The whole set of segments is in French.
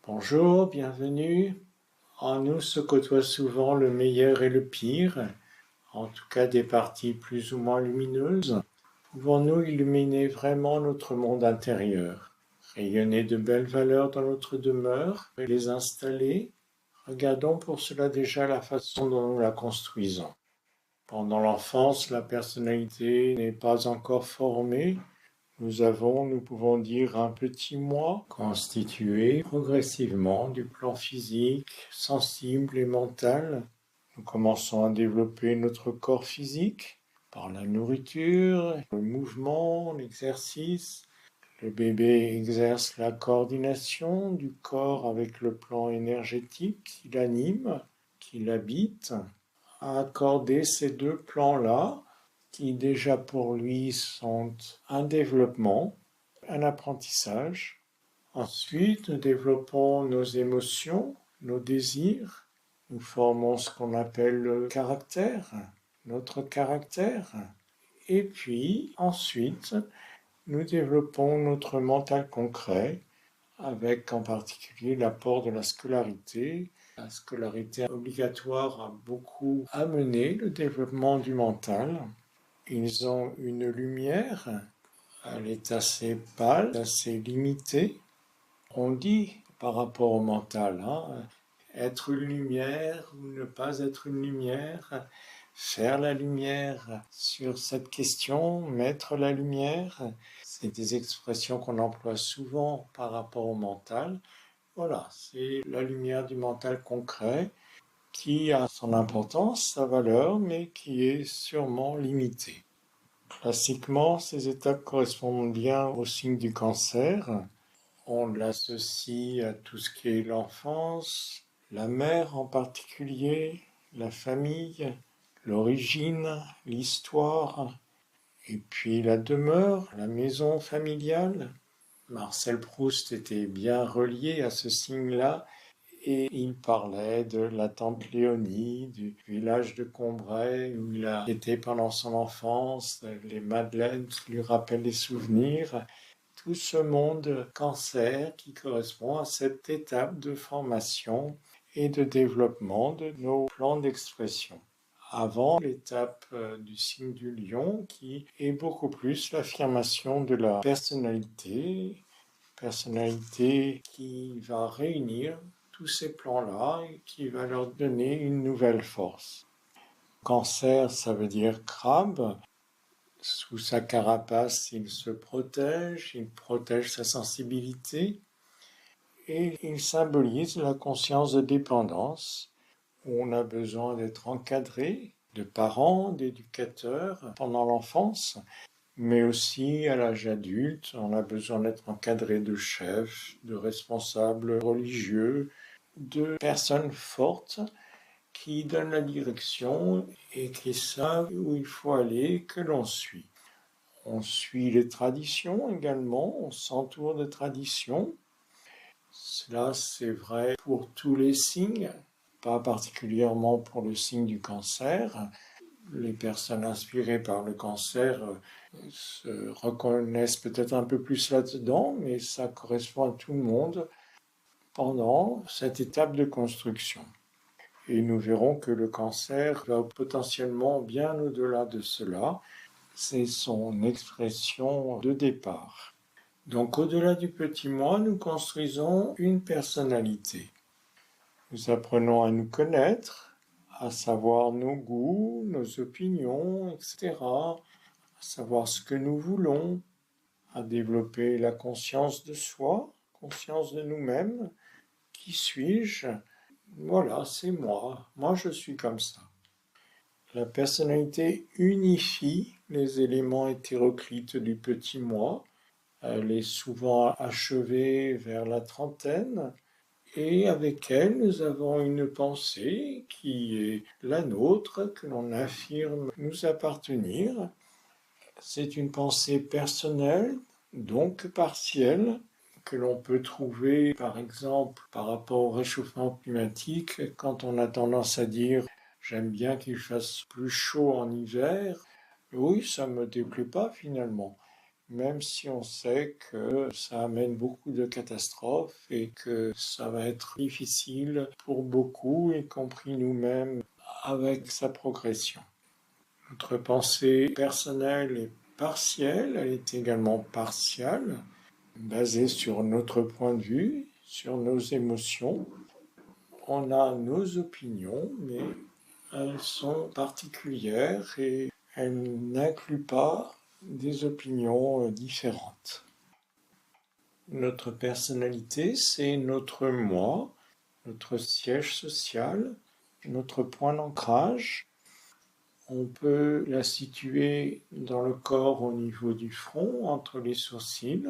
Bonjour, bienvenue. En nous se côtoie souvent le meilleur et le pire, en tout cas des parties plus ou moins lumineuses. Pouvons-nous illuminer vraiment notre monde intérieur, rayonner de belles valeurs dans notre demeure et les installer? Regardons pour cela déjà la façon dont nous la construisons. Pendant l'enfance, la personnalité n'est pas encore formée. Nous pouvons dire, un petit moi constitué progressivement du plan physique, sensible et mental. Nous commençons à développer notre corps physique par la nourriture, le mouvement, l'exercice. Le bébé exerce la coordination du corps avec le plan énergétique qui l'anime, qui l'habite. À accorder ces deux plans-là qui déjà pour lui sont un développement, un apprentissage. Ensuite, nous développons nos émotions, nos désirs. Nous formons ce qu'on appelle le caractère, notre caractère. Et puis, ensuite, nous développons notre mental concret, avec en particulier l'apport de la scolarité. La scolarité obligatoire a beaucoup amené le développement du mental. Ils ont une lumière, elle est assez pâle, assez limitée. On dit par rapport au mental, être une lumière ou ne pas être une lumière, faire la lumière sur cette question, mettre la lumière, c'est des expressions qu'on emploie souvent par rapport au mental. Voilà, c'est la lumière du mental concret qui a son importance, sa valeur, mais qui est sûrement limitée. Classiquement, ces étapes correspondent bien au signe du cancer. On l'associe à tout ce qui est l'enfance, la mère en particulier, la famille, l'origine, l'histoire, et puis la demeure, la maison familiale. Marcel Proust était bien relié à ce signe-là et il parlait de la tante Léonie, du village de Combray où il a été pendant son enfance, les madeleines qui lui rappellent les souvenirs, tout ce monde cancer qui correspond à cette étape de formation et de développement de nos plans d'expression. Avant l'étape du signe du lion qui est beaucoup plus l'affirmation de la personnalité qui va réunir tous ces plans-là et qui va leur donner une nouvelle force. Cancer, ça veut dire crabe. Sous sa carapace, il se protège, il protège sa sensibilité et il symbolise la conscience de dépendance où on a besoin d'être encadré de parents, d'éducateurs pendant l'enfance, mais aussi à l'âge adulte, on a besoin d'être encadré de chefs, de responsables religieux, de personnes fortes qui donnent la direction et qui savent où il faut aller, que l'on suit. On suit les traditions également, on s'entoure de traditions. Cela, c'est vrai pour tous les signes, pas particulièrement pour le signe du cancer. Les personnes inspirées par le cancer se reconnaissent peut-être un peu plus là-dedans, mais ça correspond à tout le monde pendant cette étape de construction. Et nous verrons que le cancer va potentiellement bien au-delà de cela. C'est son expression de départ. Donc au-delà du petit moi, nous construisons une personnalité. Nous apprenons à nous connaître, à savoir nos goûts, nos opinions, etc., à savoir ce que nous voulons, à développer la conscience de soi, conscience de nous-mêmes. Qui suis-je? Voilà, c'est moi. Moi, je suis comme ça. La personnalité unifie les éléments hétéroclites du petit moi. Elle est souvent achevée vers la trentaine. Et avec elle, nous avons une pensée qui est la nôtre, que l'on affirme nous appartenir. C'est une pensée personnelle, donc partielle, que l'on peut trouver, par exemple, par rapport au réchauffement climatique, quand on a tendance à dire « j'aime bien qu'il fasse plus chaud en hiver », oui, ça ne me déplaît pas finalement. même si on sait que ça amène beaucoup de catastrophes et que ça va être difficile pour beaucoup, y compris nous-mêmes, avec sa progression. Notre pensée personnelle est partielle, elle est également partiale, basée sur notre point de vue, sur nos émotions. On a nos opinions, mais elles sont particulières et elles n'incluent pas des opinions différentes. Notre personnalité, c'est notre moi, notre siège social, notre point d'ancrage. On peut la situer dans le corps au niveau du front, entre les sourcils,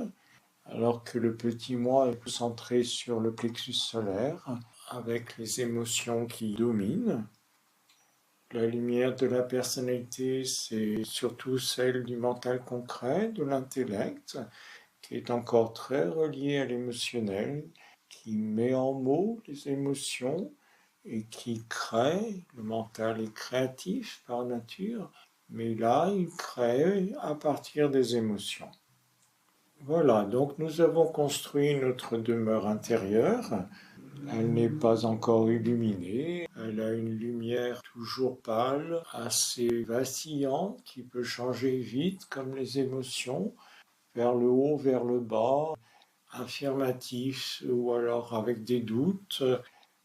alors que le petit moi est centré sur le plexus solaire, avec les émotions qui dominent. La lumière de la personnalité, c'est surtout celle du mental concret, de l'intellect, qui est encore très relié à l'émotionnel, qui met en mots les émotions et qui crée. Le mental est créatif par nature, mais là, il crée à partir des émotions. Voilà, donc nous avons construit notre demeure intérieure. Elle n'est pas encore illuminée, elle a une lumière toujours pâle, assez vacillante, qui peut changer vite comme les émotions, vers le haut, vers le bas, affirmatif ou alors avec des doutes.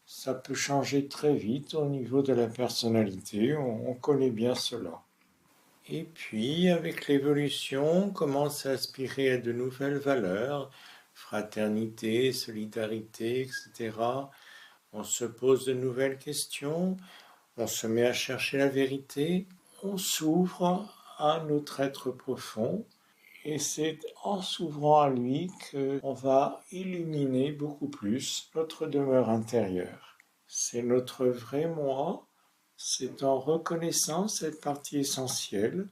Ça peut changer très vite au niveau de la personnalité, on connaît bien cela. Et puis, avec l'évolution, on commence à aspirer à de nouvelles valeurs, fraternité, solidarité, etc. On se pose de nouvelles questions, on se met à chercher la vérité, on s'ouvre à notre être profond, et c'est en s'ouvrant à lui qu'on va illuminer beaucoup plus notre demeure intérieure. C'est notre vrai moi, c'est en reconnaissant cette partie essentielle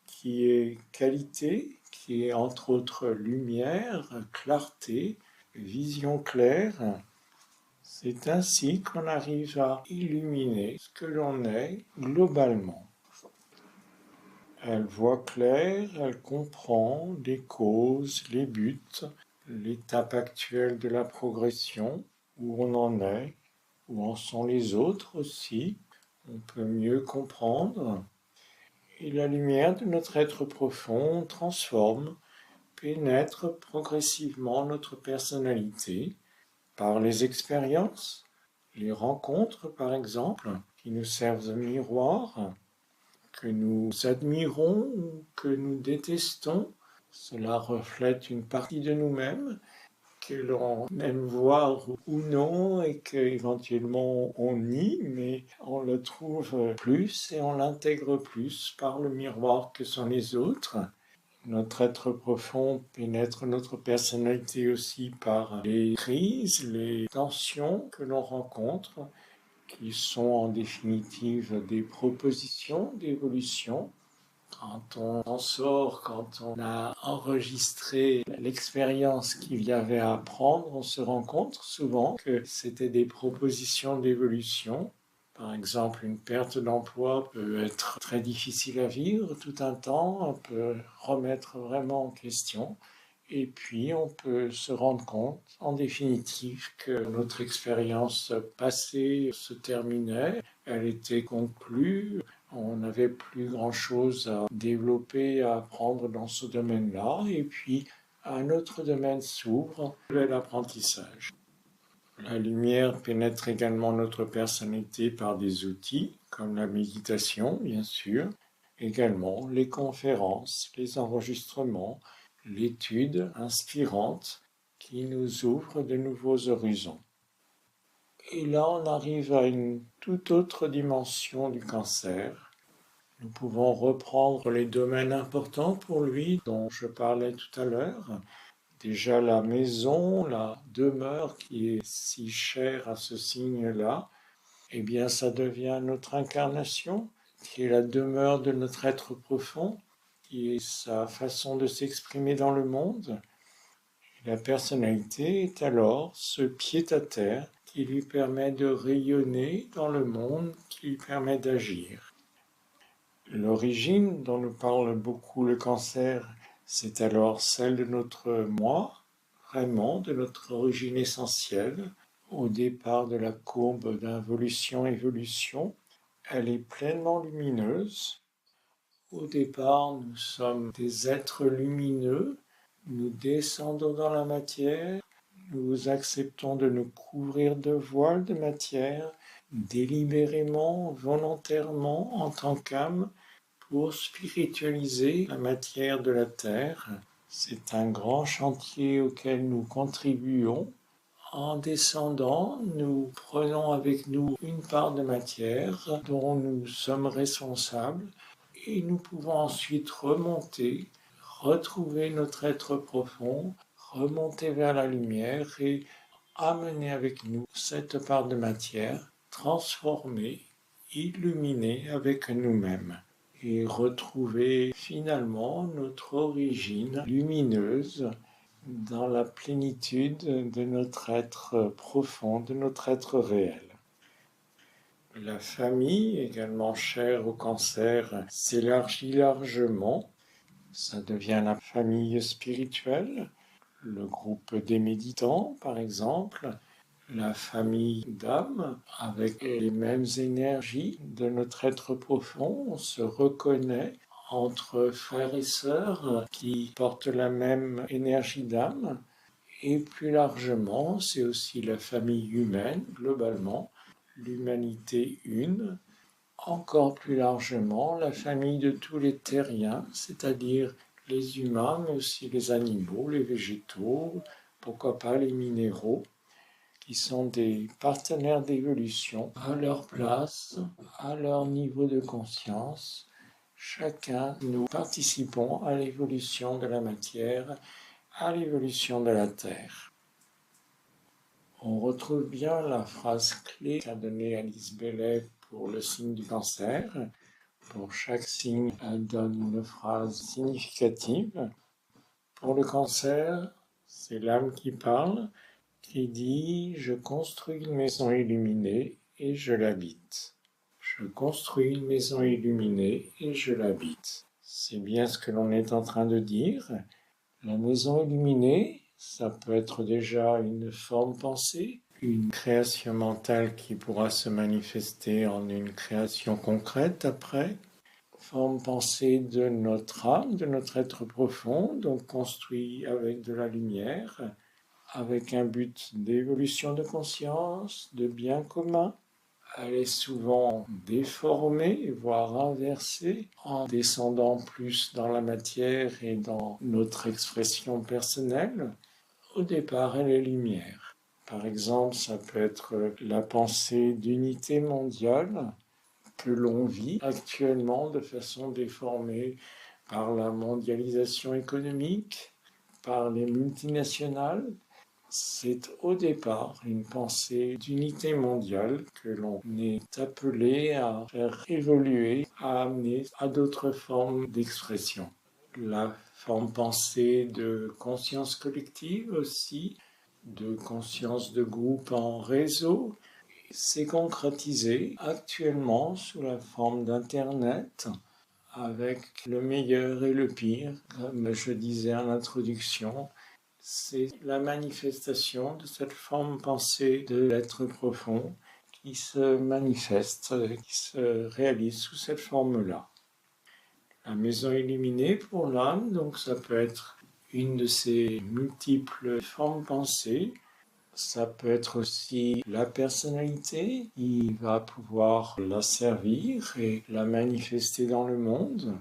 qui est qualité, qui est entre autres lumière, clarté, vision claire. C'est ainsi qu'on arrive à illuminer ce que l'on est globalement. Elle voit clair, elle comprend les causes, les buts, l'étape actuelle de la progression, où on en est, où en sont les autres aussi. On peut mieux comprendre. Et la lumière de notre être profond transforme, pénètre progressivement notre personnalité par les expériences, les rencontres par exemple, qui nous servent de miroir, que nous admirons ou que nous détestons. Cela reflète une partie de nous-mêmes que l'on aime voir ou non et qu'éventuellement on nie, mais on le trouve plus et on l'intègre plus par le miroir que sont les autres. Notre être profond pénètre notre personnalité aussi par les crises, les tensions que l'on rencontre, qui sont en définitive des propositions d'évolution. Quand on en sort, quand on a enregistré l'expérience qu'il y avait à apprendre, on se rend compte souvent que c'était des propositions d'évolution. Par exemple, une perte d'emploi peut être très difficile à vivre tout un temps, on peut remettre vraiment en question. Et puis, on peut se rendre compte, en définitive, que notre expérience passée se terminait, elle était conclue, on n'avait plus grand-chose à développer, à apprendre dans ce domaine-là, et puis un autre domaine s'ouvre, l'apprentissage. La lumière pénètre également notre personnalité par des outils, comme la méditation, bien sûr, également les conférences, les enregistrements, l'étude inspirante qui nous ouvre de nouveaux horizons. Et là, on arrive à une toute autre dimension du cancer. Nous pouvons reprendre les domaines importants pour lui dont je parlais tout à l'heure. Déjà la maison, la demeure qui est si chère à ce signe-là, eh bien ça devient notre incarnation, qui est la demeure de notre être profond, qui est sa façon de s'exprimer dans le monde. La personnalité est alors ce pied-à-terre qui lui permet de rayonner dans le monde, qui lui permet d'agir. L'origine dont nous parle beaucoup le cancer, C'est alors celle de notre moi, vraiment de notre origine essentielle, au départ de la courbe d'involution-évolution. Elle est pleinement lumineuse. Au départ, nous sommes des êtres lumineux. Nous descendons dans la matière. Nous acceptons de nous couvrir de voiles de matière, délibérément, volontairement, en tant qu'âme, pour spiritualiser la matière de la terre. C'est un grand chantier auquel nous contribuons. En descendant, nous prenons avec nous une part de matière dont nous sommes responsables et nous pouvons ensuite remonter, retrouver notre être profond, remonter vers la lumière et amener avec nous cette part de matière transformée, illuminée avec nous-mêmes et retrouver finalement notre origine lumineuse dans la plénitude de notre être profond, de notre être réel. La famille, également chère au cancer, s'élargit largement. Ça devient la famille spirituelle, le groupe des méditants par exemple, la famille d'âmes avec les mêmes énergies de notre être profond. On se reconnaît entre frères et sœurs qui portent la même énergie d'âme. Et plus largement, c'est aussi la famille humaine, globalement, l'humanité une. Encore plus largement, la famille de tous les terriens, c'est-à-dire les humains, mais aussi les animaux, les végétaux, pourquoi pas les minéraux, qui sont des partenaires d'évolution à leur place, à leur niveau de conscience. Chacun, nous participons à l'évolution de la matière, à l'évolution de la Terre. On retrouve bien la phrase clé qu'a donnée Alice Bailey pour le signe du cancer. Pour chaque signe, elle donne une phrase significative. Pour le cancer, c'est l'âme qui parle, qui dit « Je construis une maison illuminée et je l'habite ». Je construis une maison illuminée et je l'habite. C'est bien ce que l'on est en train de dire. La maison illuminée, ça peut être déjà une forme pensée, une création mentale qui pourra se manifester en une création concrète après. Forme pensée de notre âme, de notre être profond, donc construit avec de la lumière, avec un but d'évolution de conscience, de bien commun. Elle est souvent déformée, voire inversée, en descendant plus dans la matière et dans notre expression personnelle. Au départ, elle est lumière. Par exemple, ça peut être la pensée d'unité mondiale que l'on vit actuellement de façon déformée par la mondialisation économique, par les multinationales. C'est au départ une pensée d'unité mondiale que l'on est appelé à faire évoluer, à amener à d'autres formes d'expression. La forme pensée de conscience collective aussi, de conscience de groupe en réseau, s'est concrétisée actuellement sous la forme d'Internet avec le meilleur et le pire, comme je disais en introduction. C'est la manifestation de cette forme pensée de l'être profond qui se manifeste, qui se réalise sous cette forme-là. La maison illuminée pour l'âme, donc ça peut être une de ces multiples formes pensées. Ça peut être aussi la personnalité qui va pouvoir la servir et la manifester dans le monde.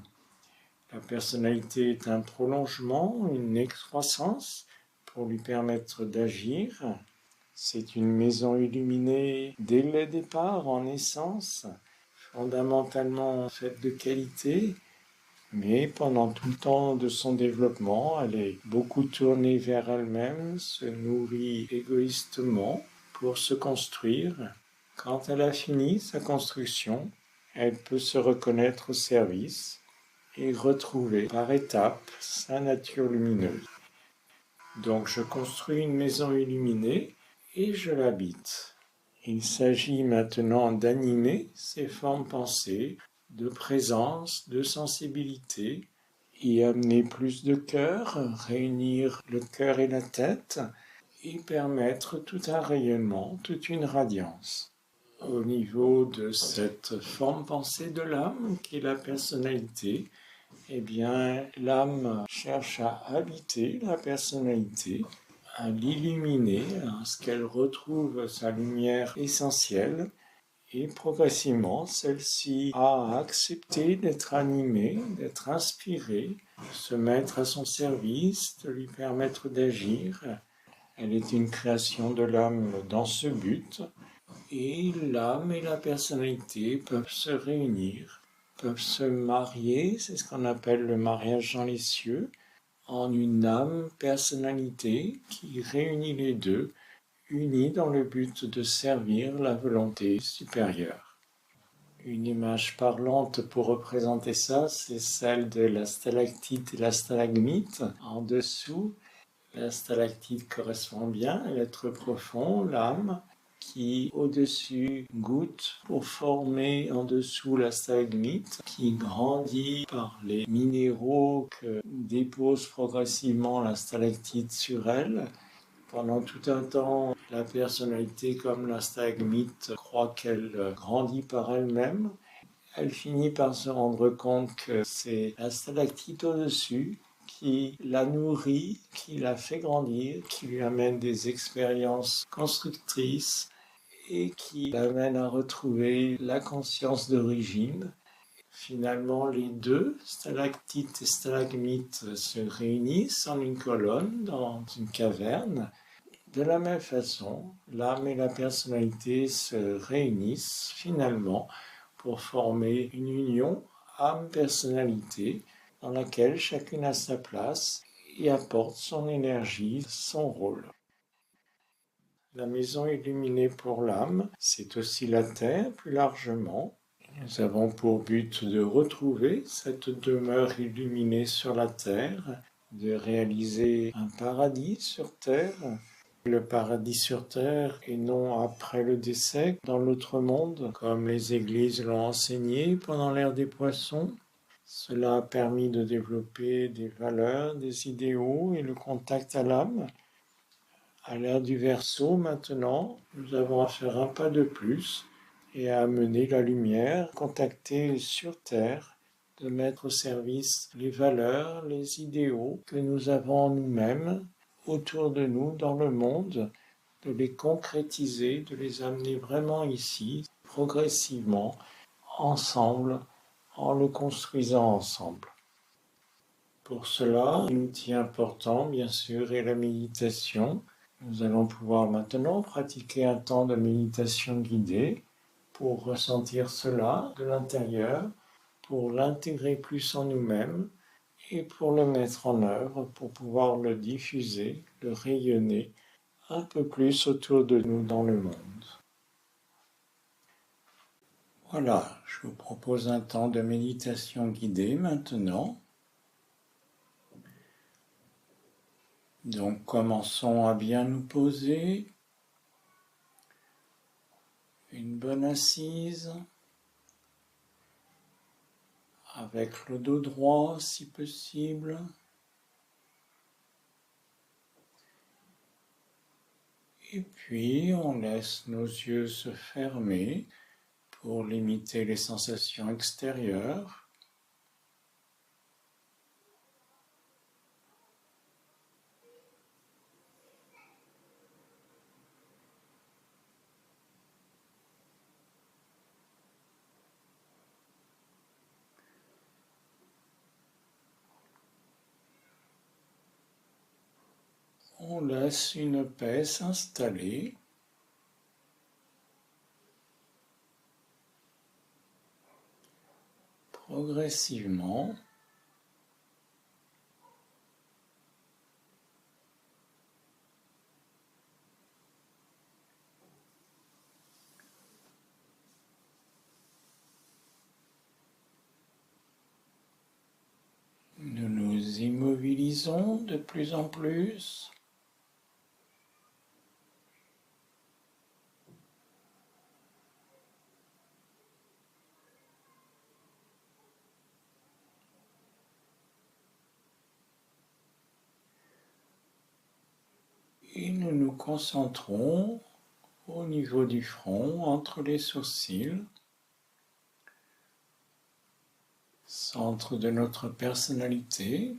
La personnalité est un prolongement, une excroissance pour lui permettre d'agir. C'est une maison illuminée dès le départ, en essence, fondamentalement faite de qualité, mais pendant tout le temps de son développement, elle est beaucoup tournée vers elle-même, se nourrit égoïstement pour se construire. Quand elle a fini sa construction, elle peut se reconnaître au service et retrouver par étapes sa nature lumineuse. Donc je construis une maison illuminée et je l'habite. Il s'agit maintenant d'animer ces formes pensées de présence, de sensibilité y amener plus de cœur, réunir le cœur et la tête, et permettre tout un rayonnement, toute une radiance. Au niveau de cette forme pensée de l'âme, qui est la personnalité, eh bien, l'âme cherche à habiter la personnalité, à l'illuminer, à ce qu'elle retrouve sa lumière essentielle, et progressivement, celle-ci a accepté d'être animée, d'être inspirée, de se mettre à son service, de lui permettre d'agir. Elle est une création de l'âme dans ce but, et l'âme et la personnalité peuvent se réunir, peuvent se marier, c'est ce qu'on appelle le mariage dans les cieux, en une âme-personnalité qui réunit les deux, unis dans le but de servir la volonté supérieure. Une image parlante pour représenter ça, c'est celle de la stalactite et la stalagmite. En dessous, la stalactite correspond bien à l'être profond, l'âme, qui au-dessus goutte pour former en dessous la stalagmite, qui grandit par les minéraux que dépose progressivement la stalactite sur elle. Pendant tout un temps, la personnalité comme la stalagmite croit qu'elle grandit par elle-même. Elle finit par se rendre compte que c'est la stalactite au-dessus qui la nourrit, qui la fait grandir, qui lui amène des expériences constructrices et qui l'amène à retrouver la conscience d'origine. Finalement, les deux, stalactite et stalagmite, se réunissent en une colonne dans une caverne. De la même façon, l'âme et la personnalité se réunissent finalement pour former une union âme-personnalité dans laquelle chacune a sa place et apporte son énergie, son rôle. La maison illuminée pour l'âme, c'est aussi la terre plus largement. Nous avons pour but de retrouver cette demeure illuminée sur la terre, de réaliser un paradis sur terre, le paradis sur terre et non après le décès dans l'autre monde, comme les églises l'ont enseigné pendant l'ère des poissons. Cela a permis de développer des valeurs, des idéaux et le contact à l'âme. À l'ère du Verseau, maintenant, nous avons à faire un pas de plus et à amener la lumière, contacter sur terre, de mettre au service les valeurs, les idéaux que nous avons en nous-mêmes, autour de nous, dans le monde, de les concrétiser, de les amener vraiment ici, progressivement, ensemble, en le construisant ensemble. Pour cela, un outil important, bien sûr, est la méditation. Nous allons pouvoir maintenant pratiquer un temps de méditation guidée pour ressentir cela de l'intérieur, pour l'intégrer plus en nous-mêmes et pour le mettre en œuvre, pour pouvoir le diffuser, le rayonner un peu plus autour de nous dans le monde. Voilà, je vous propose un temps de méditation guidée maintenant. Donc commençons à bien nous poser, une bonne assise, avec le dos droit si possible. Et puis on laisse nos yeux se fermer pour limiter les sensations extérieures. On laisse une paix s'installer. Progressivement. Nous nous immobilisons de plus en plus. nous nous concentrons au niveau du front, entre les sourcils, centre de notre personnalité.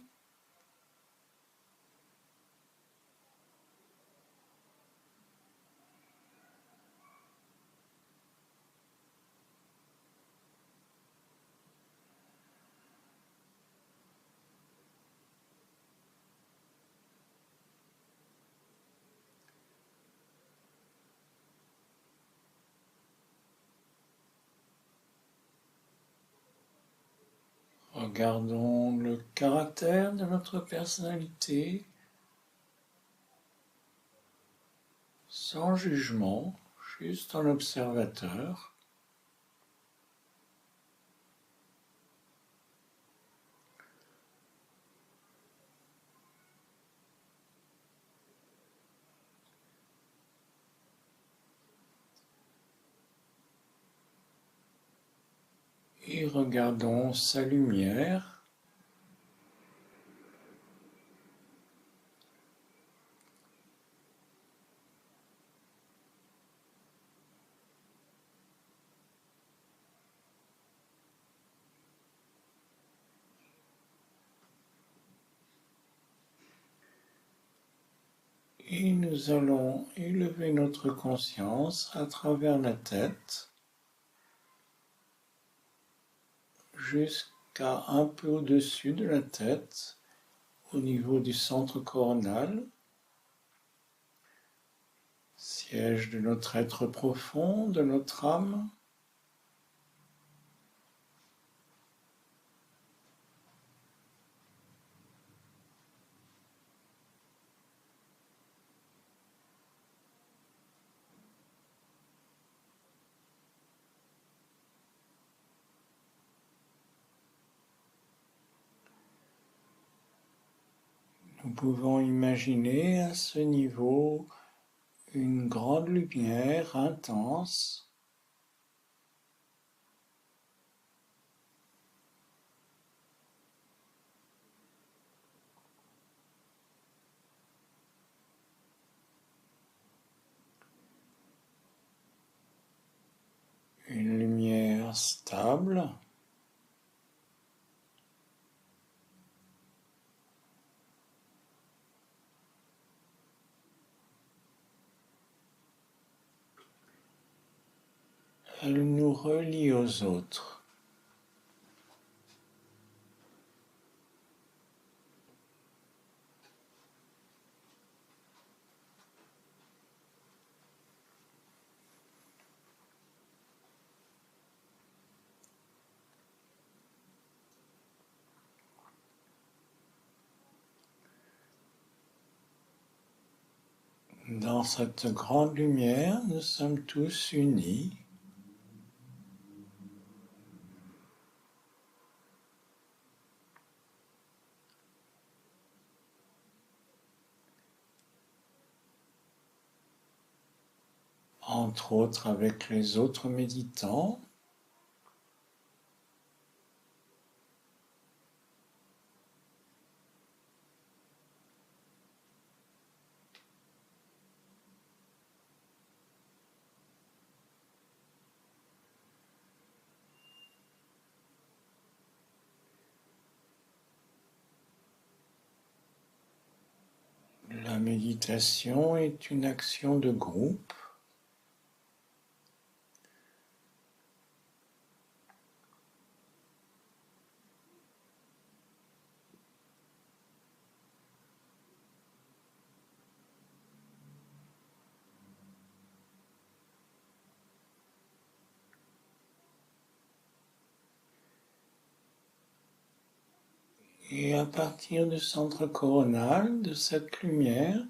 Regardons le caractère de notre personnalité sans jugement, juste en observateur. Et regardons sa lumière. Et nous allons élever notre conscience à travers la tête jusqu'à un peu au-dessus de la tête, au niveau du centre coronal, siège de notre être profond, de notre âme. Nous pouvons imaginer à ce niveau une grande lumière intense une lumière stable. Elle nous relie aux autres. Dans cette grande lumière, nous sommes tous unis. Entre autres avec les autres méditants. La méditation est une action de groupe. Et à partir du centre coronal, de cette lumière,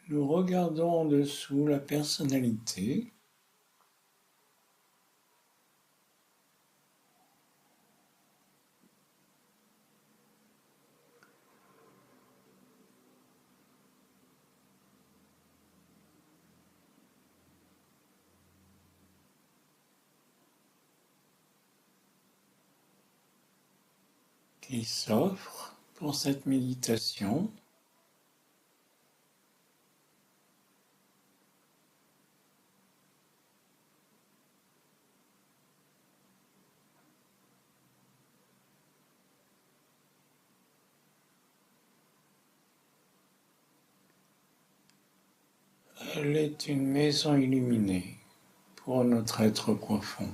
nous regardons en dessous la personnalité. Qui s'offre pour cette méditation. Elle est une maison illuminée pour notre être profond.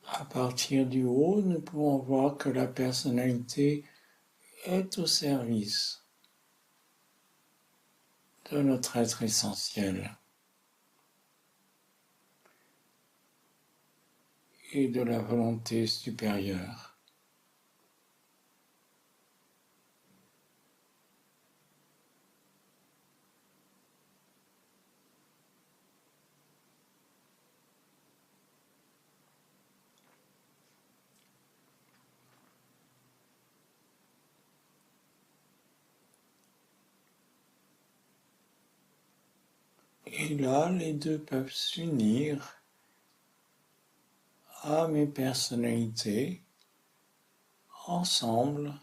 À partir du haut, nous pouvons voir que la personnalité est au service de notre être essentiel et de la volonté supérieure. Et là, les deux peuvent s'unir, âme et personnalité, ensemble,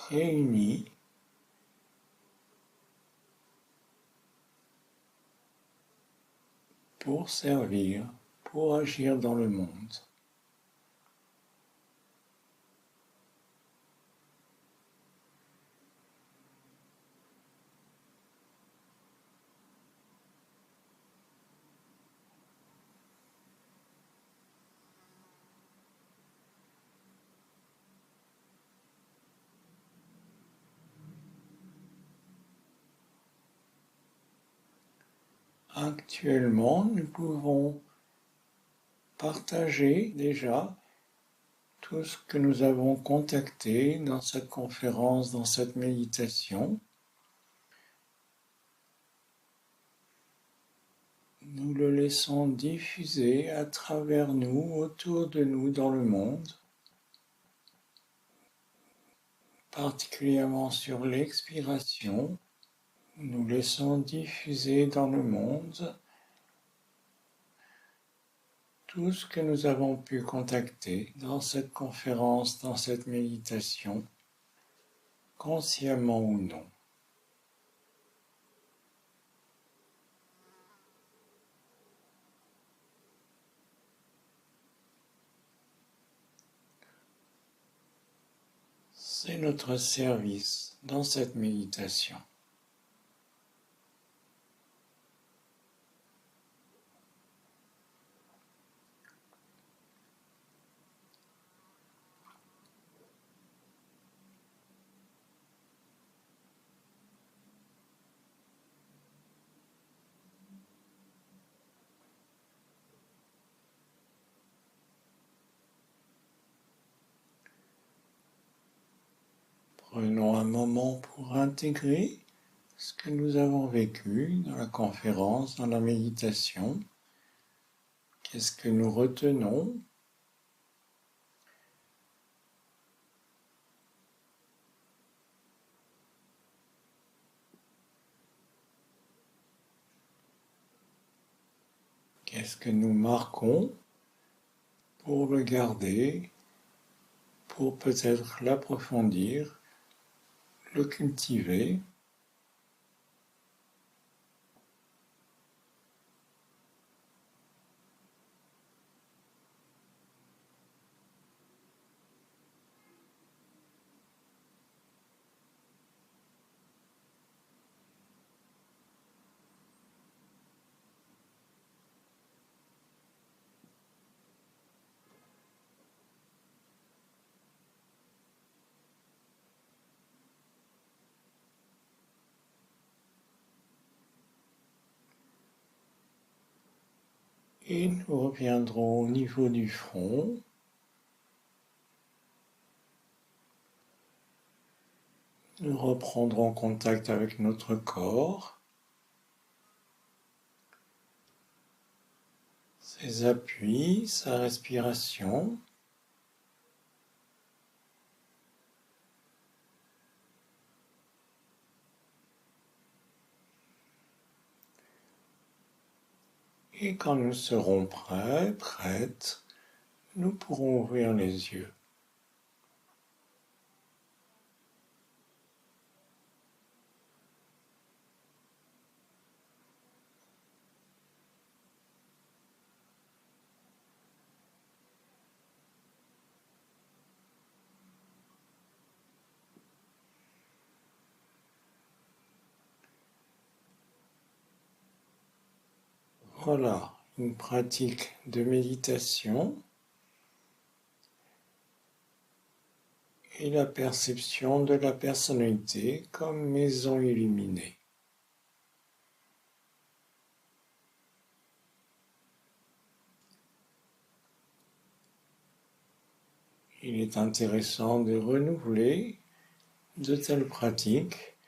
réunis, pour servir, pour agir dans le monde. Actuellement, nous pouvons partager déjà tout ce que nous avons contacté dans cette conférence, dans cette méditation. Nous le laissons diffuser à travers nous, autour de nous, dans le monde, particulièrement sur l'expiration. Nous laissons diffuser dans le monde tout ce que nous avons pu contacter dans cette conférence, dans cette méditation, consciemment ou non. C'est notre service dans cette méditation. Prenons un moment pour intégrer ce que nous avons vécu dans la conférence, dans la méditation. Qu'est-ce que nous retenons? Qu'est-ce que nous marquons pour le garder, pour peut-être l'approfondir, le cultiver? Et nous reviendrons au niveau du front. Nous reprendrons contact avec notre corps, ses appuis, sa respiration. Et quand nous serons prêts, prêtes, nous pourrons ouvrir les yeux. Voilà, une pratique de méditation et la perception de la personnalité comme maison illuminée. Il est intéressant de renouveler de telles pratiques.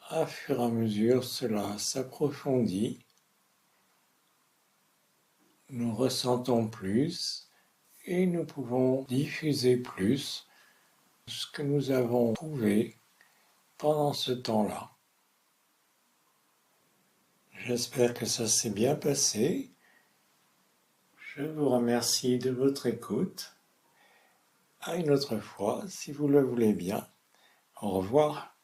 À fur et à mesure, cela s'approfondit. Nous ressentons plus et nous pouvons diffuser plus ce que nous avons trouvé pendant ce temps-là. J'espère que ça s'est bien passé. Je vous remercie de votre écoute. À une autre fois, si vous le voulez bien. Au revoir.